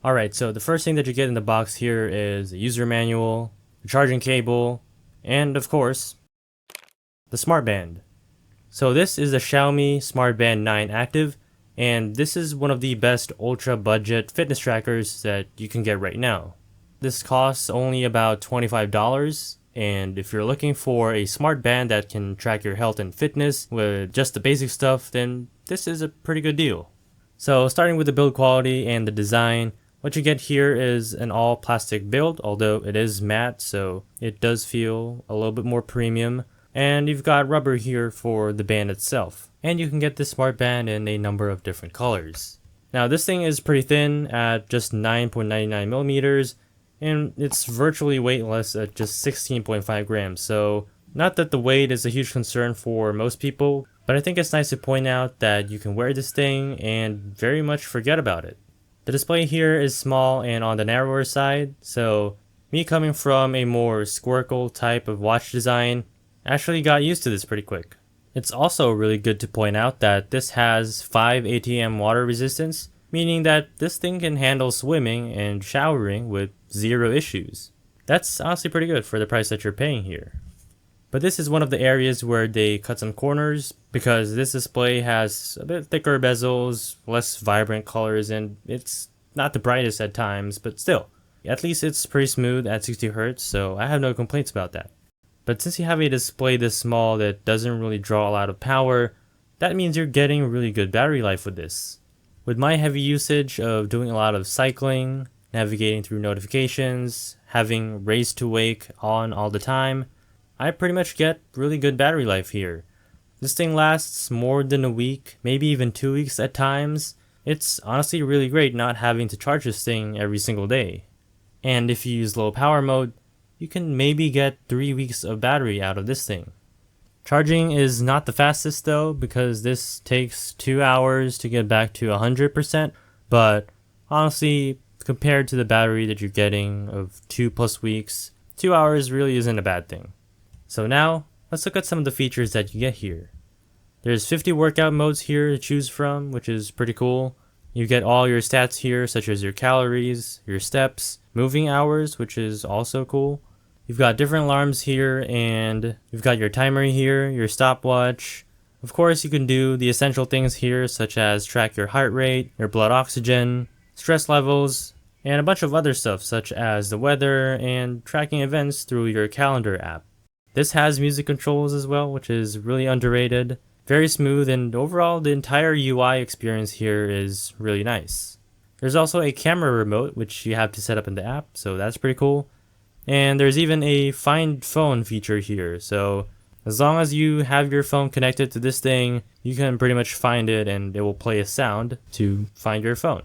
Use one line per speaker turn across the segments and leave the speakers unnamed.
Alright, so the first thing that you get in the box here is a user manual, a charging cable, and of course, the Smart Band. So this is the Xiaomi Smart Band 9 Active, and this is one of the best ultra budget fitness trackers that you can get right now. This costs only about $25, and if you're looking for a smart band that can track your health and fitness with just the basic stuff, then this is a pretty good deal. So starting with the build quality and the design, what you get here is an all plastic build, although it is matte, so it does feel a little bit more premium. And you've got rubber here for the band itself. And you can get this smart band in a number of different colors. Now this thing is pretty thin at just 9.99 millimeters, and it's virtually weightless at just 16.5 grams. So not that the weight is a huge concern for most people, but I think it's nice to point out that you can wear this thing and very much forget about it. The display here is small and on the narrower side, so me coming from a more squircle type of watch design, actually got used to this pretty quick. It's also really good to point out that this has 5 ATM water resistance, meaning that this thing can handle swimming and showering with zero issues. That's honestly pretty good for the price that you're paying here. But this is one of the areas where they cut some corners, because this display has a bit thicker bezels, less vibrant colors, and it's not the brightest at times, but still, at least it's pretty smooth at 60 Hz, so I have no complaints about that. But since you have a display this small that doesn't really draw a lot of power, that means you're getting really good battery life with this. With my heavy usage of doing a lot of cycling, navigating through notifications, having Race to Wake on all the time, I pretty much get really good battery life here. This thing lasts more than a week, maybe even 2 weeks at times. It's honestly really great not having to charge this thing every single day. And if you use low power mode, you can maybe get 3 weeks of battery out of this thing. Charging is not the fastest though, because this takes 2 hours to get back to 100%, but honestly, compared to the battery that you're getting of 2+ weeks, 2 hours really isn't a bad thing. So now, let's look at some of the features that you get here. There's 50 workout modes here to choose from, which is pretty cool. You get all your stats here, such as your calories, your steps, moving hours, which is also cool. You've got different alarms here, and you've got your timer here, your stopwatch. Of course, you can do the essential things here, such as track your heart rate, your blood oxygen, stress levels, and a bunch of other stuff, such as the weather and tracking events through your calendar app. This has music controls as well, which is really underrated. Very smooth, and overall the entire UI experience here is really nice. There's also a camera remote, which you have to set up in the app, so that's pretty cool. And there's even a find phone feature here, so as long as you have your phone connected to this thing, you can pretty much find it and it will play a sound to find your phone.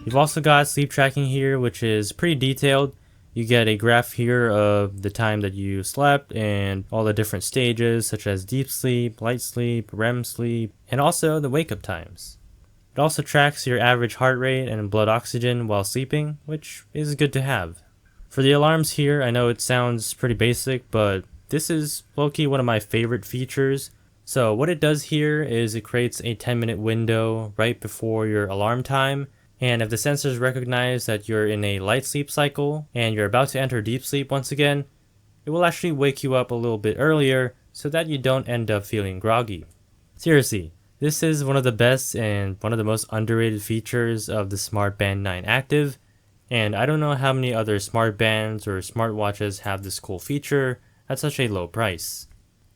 You've also got sleep tracking here, which is pretty detailed. You get a graph here of the time that you slept and all the different stages, such as deep sleep, light sleep, REM sleep, and also the wake up times. It also tracks your average heart rate and blood oxygen while sleeping, which is good to have. For the alarms here, I know it sounds pretty basic, but this is low-key one of my favorite features. So what it does here is it creates a 10-minute window right before your alarm time. And if the sensors recognize that you're in a light sleep cycle and you're about to enter deep sleep once again, it will actually wake you up a little bit earlier so that you don't end up feeling groggy. Seriously, this is one of the best and one of the most underrated features of the Smart Band 9 Active, and I don't know how many other smart bands or smartwatches have this cool feature at such a low price.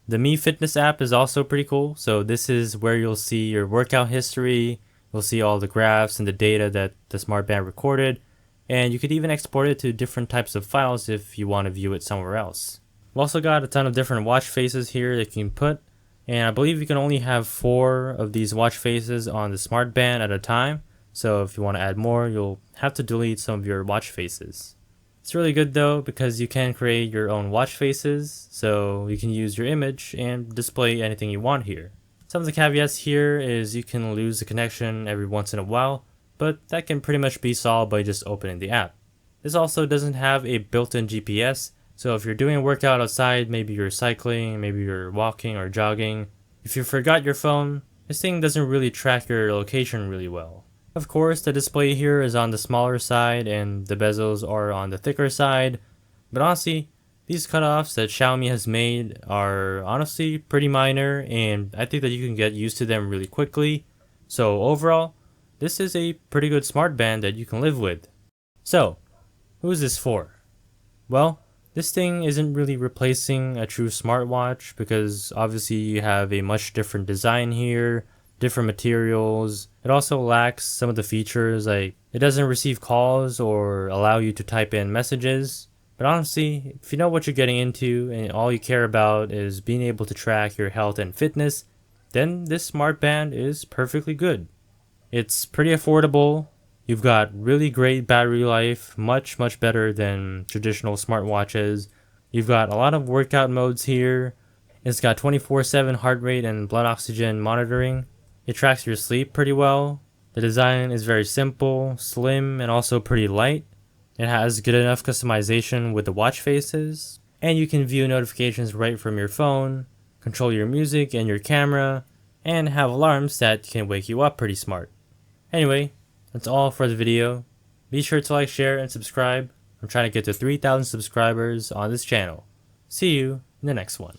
The Mi Fitness app is also pretty cool, so this is where you'll see your workout history. You'll see all the graphs and the data that the Smart Band recorded, and you could even export it to different types of files if you want to view it somewhere else. We've also got a ton of different watch faces here that you can put, and I believe you can only have 4 of these watch faces on the Smart Band at a time, so if you want to add more, you'll have to delete some of your watch faces. It's really good though, because you can create your own watch faces, so you can use your image and display anything you want here. Some of the caveats here is you can lose the connection every once in a while, but that can pretty much be solved by just opening the app. This also doesn't have a built-in GPS, so if you're doing a workout outside, maybe you're cycling, maybe you're walking or jogging, if you forgot your phone, this thing doesn't really track your location really well. Of course, the display here is on the smaller side and the bezels are on the thicker side, but honestly, these cutoffs that Xiaomi has made are honestly pretty minor, and I think that you can get used to them really quickly. So overall, this is a pretty good smart band that you can live with. So, who is this for? Well, this thing isn't really replacing a true smartwatch because obviously you have a much different design here, different materials. It also lacks some of the features like it doesn't receive calls or allow you to type in messages. But honestly, if you know what you're getting into and all you care about is being able to track your health and fitness, then this smart band is perfectly good. It's pretty affordable. You've got really great battery life, much better than traditional smartwatches. You've got a lot of workout modes here. It's got 24/7 heart rate and blood oxygen monitoring. It tracks your sleep pretty well. The design is very simple, slim, and also pretty light. It has good enough customization with the watch faces, and you can view notifications right from your phone, control your music and your camera, and have alarms that can wake you up pretty smart. Anyway, that's all for the video. Be sure to like, share, and subscribe. I'm trying to get to 3,000 subscribers on this channel. See you in the next one.